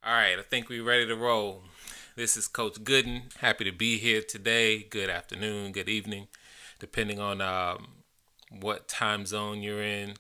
All right, I think we're ready to roll. This is Coach Goodin. Happy to be here today. Good afternoon, good evening, depending on what time zone you're in.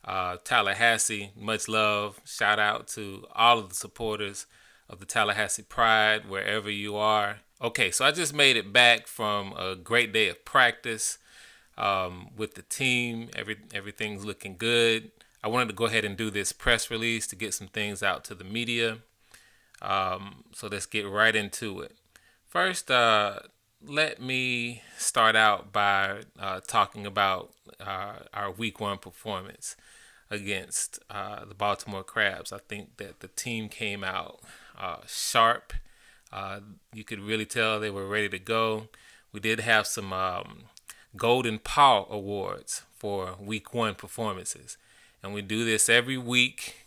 Tallahassee, much love. Shout out to all of the supporters of the Tallahassee Pride, wherever you are. Okay, so I just made it back from a great day of practice with the team. Everything's looking good. I wanted to go ahead and do this press release to get some things out to the media. So let's get right into it. First, let me start out by talking about our week one performance against the Baltimore Crabs. I think that the team came out sharp. You could really tell they were ready to go. We did have some Golden Paw Awards for week one performances. And we do this every week.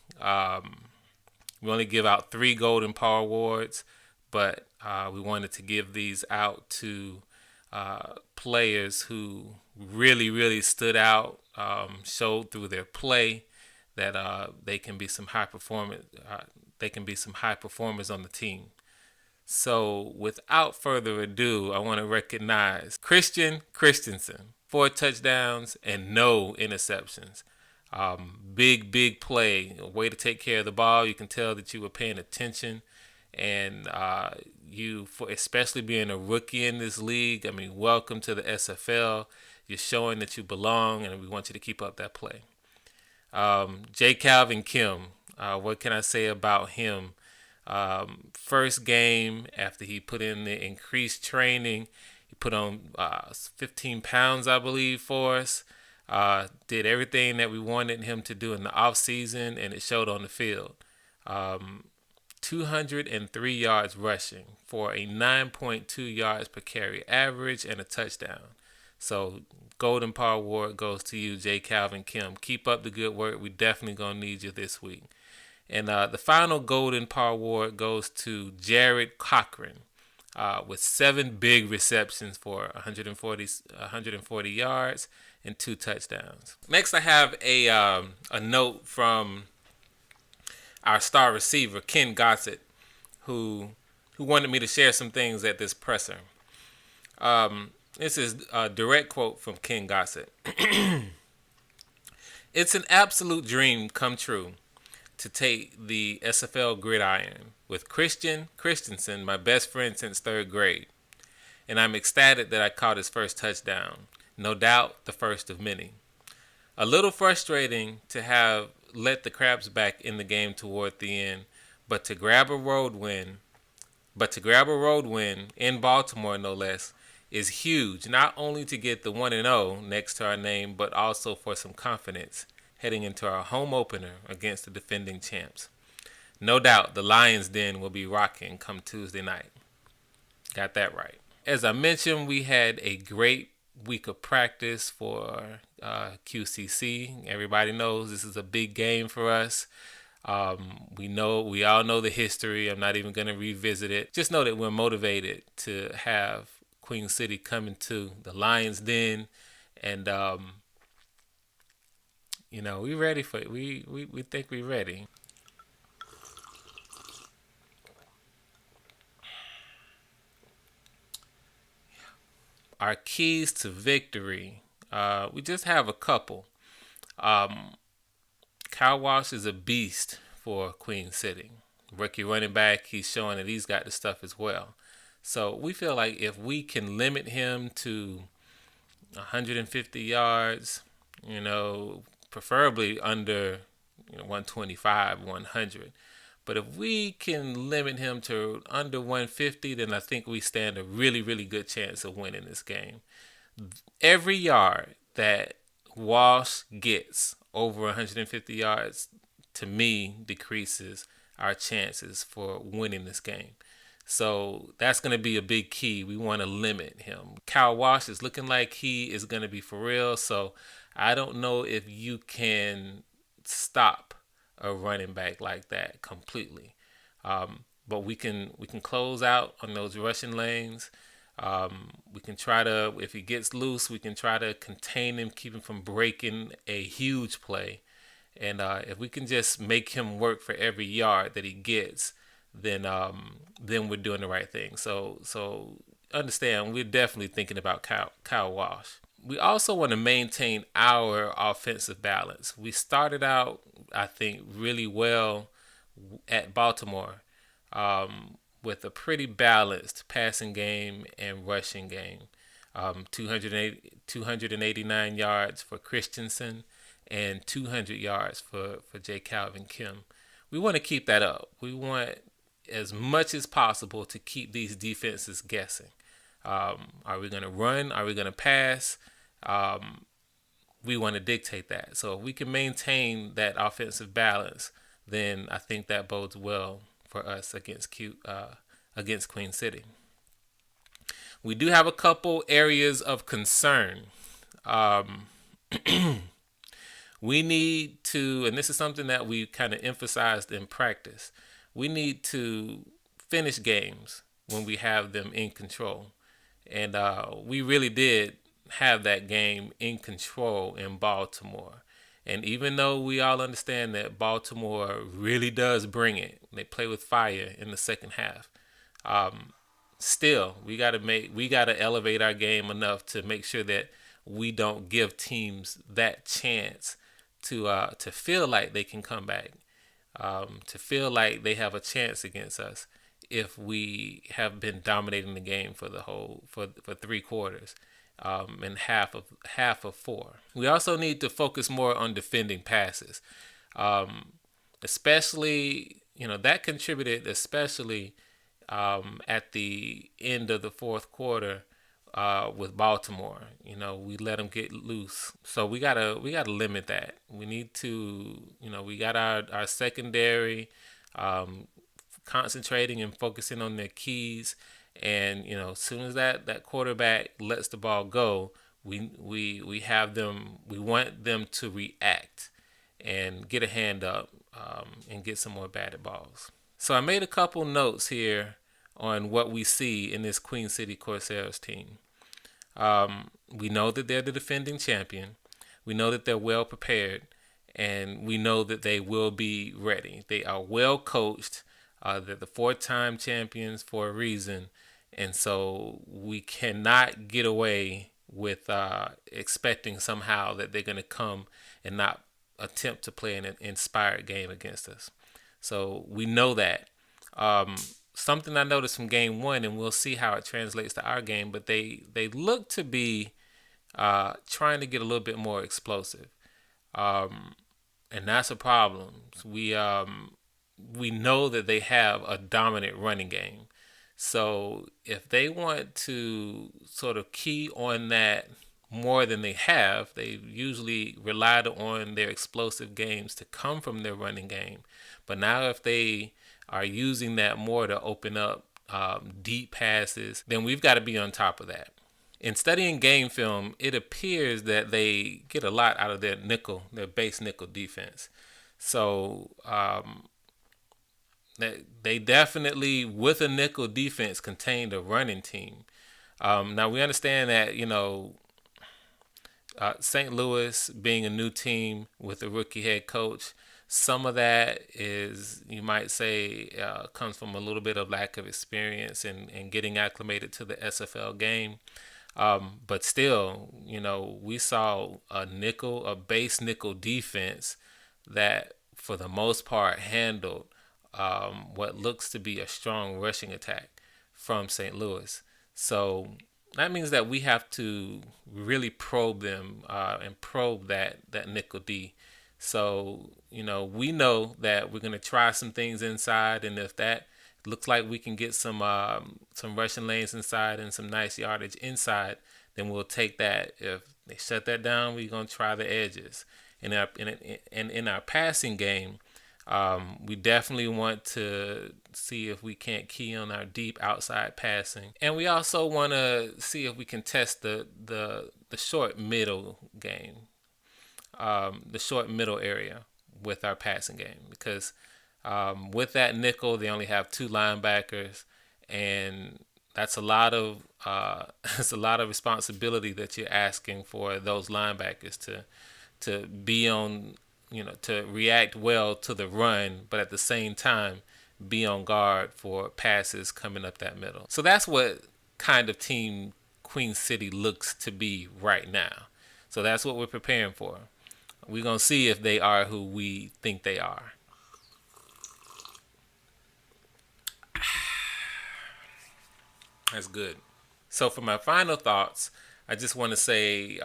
We only give out 3 Golden Paw Awards, but we wanted to give these out to players who really stood out, showed through their play that they can be some high performance. They can be some high performers on the team. So, without further ado, I want to recognize Christian Christensen, 4 touchdowns and no interceptions. Big play, a way to take care of the ball. You can tell that you were paying attention, and especially being a rookie in this league, I mean, welcome to the SFL. You're showing that you belong, and we want you to keep up that play. J. Calvin Kim, what can I say about him? First game after he put in the increased training, he put on 15 pounds, I believe, for us. Did everything that we wanted him to do in the off season, and it showed on the field. 203 yards rushing for a 9.2 yards per carry average and a touchdown. So Golden Paw Award goes to you, J. Calvin Kim. Keep up the good work. We definitely gonna need you this week. And the final Golden Paw Award goes to Jared Cochran with 7 big receptions for 140 yards and 2 touchdowns. Next, I have a note from our star receiver, Ken Gossett, who wanted me to share some things at this presser. This is a direct quote from Ken Gossett. It's an absolute dream come true to take the SFL gridiron with Christian Christensen, my best friend since 3rd grade. And I'm ecstatic that I caught his first touchdown. No doubt the first of many. A little frustrating to have let the Crabs back in the game toward the end, but to grab a road win in Baltimore, no less, is huge. Not only to get the 1-0 next to our name, but also for some confidence heading into our home opener against the defending champs. No doubt the Lions Den will be rocking come Tuesday night. Got that right. As I mentioned, we had a great week of practice for QCC. Everybody knows this is a big game for us. We all know the history. I'm not even going to revisit it. Just know that we're motivated to have Queen City coming to the Lions Den, and we ready for it. We think we're ready. Our keys to victory. We just have a couple. Kyle Walsh is a beast for Queen City. Rookie running back, he's showing that he's got the stuff as well. So we feel like if we can limit him to 150 yards, preferably under 125, 100. But if we can limit him to under 150, then I think we stand a really good chance of winning this game. Every yard that Walsh gets over 150 yards, to me, decreases our chances for winning this game. So that's going to be a big key. We want to limit him. Kyle Walsh is looking like he is going to be for real. So I don't know if you can stop a running back like that completely. But we can close out on those rushing lanes. We can try to, if he gets loose, we can try to contain him, keep him from breaking a huge play. And if we can just make him work for every yard that he gets, then we're doing the right thing. So understand, we're definitely thinking about Kyle Walsh. We also want to maintain our offensive balance. We started out, I think, really well at Baltimore, with a pretty balanced passing game and rushing game. 289 yards for Christensen and 200 yards for J. Calvin Kim. We want to keep that up. We want as much as possible to keep these defenses guessing. Are we going to run? Are we going to pass? We want to dictate that. So if we can maintain that offensive balance, then I think that bodes well for us against Queen City. We do have a couple areas of concern. We need to, and this is something that we kind of emphasized in practice, we need to finish games when we have them in control. And we really did have that game in control in Baltimore. And even though we all understand that Baltimore really does bring it, they play with fire in the second half. Still, we gotta elevate our game enough to make sure that we don't give teams that chance to feel like they can come back, to feel like they have a chance against us if we have been dominating the game for 3 quarters. And half of 4. We also need to focus more on defending passes, especially that contributed especially at the end of the fourth quarter with Baltimore. We let them get loose, so we gotta limit that. We need to we got our secondary concentrating and focusing on their keys. And as soon as that quarterback lets the ball go, we have them. We want them to react and get a hand up and get some more batted balls. So I made a couple notes here on what we see in this Queen City Corsairs team. We know that they're the defending champion. We know that they're well prepared, and we know that they will be ready. They are well coached. They're the 4-time champions for a reason. And so we cannot get away with expecting somehow that they're going to come and not attempt to play an inspired game against us. So we know that. Something I noticed from game 1, and we'll see how it translates to our game, but they look to be trying to get a little bit more explosive. And that's a problem. We know that they have a dominant running game. So if they want to sort of key on that more than they have, they usually relied on their explosive games to come from their running game. But now if they are using that more to open up deep passes, then we've got to be on top of that. In studying game film, it appears that they get a lot out of their base nickel defense. So they definitely, with a nickel defense, contained a running team. Now we understand that St. Louis being a new team with a rookie head coach, some of that is, you might say, comes from a little bit of lack of experience and getting acclimated to the SFL game. But still, we saw a base nickel defense that, for the most part, handled what looks to be a strong rushing attack from St. Louis. So that means that we have to really probe them and probe that nickel D. So, we know that we're going to try some things inside, and if that looks like we can get some rushing lanes inside and some nice yardage inside, then we'll take that. If they shut that down, we're going to try the edges. In our passing game, we definitely want to see if we can't key on our deep outside passing, and we also want to see if we can test the short middle game, the short middle area with our passing game, because with that nickel they only have 2 linebackers, and that's a lot of responsibility that you're asking for those linebackers to be on, to react well to the run, but at the same time be on guard for passes coming up that middle. So that's what kind of team Queen City looks to be right now. So that's what we're preparing for. We're going to see if they are who we think they are. That's good. So for my final thoughts, I just want to say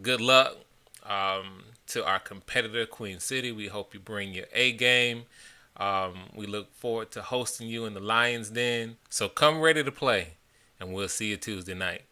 good luck to our competitor, Queen City. We hope you bring your A game. We look forward to hosting you in the Lions Den. So come ready to play, and we'll see you Tuesday night.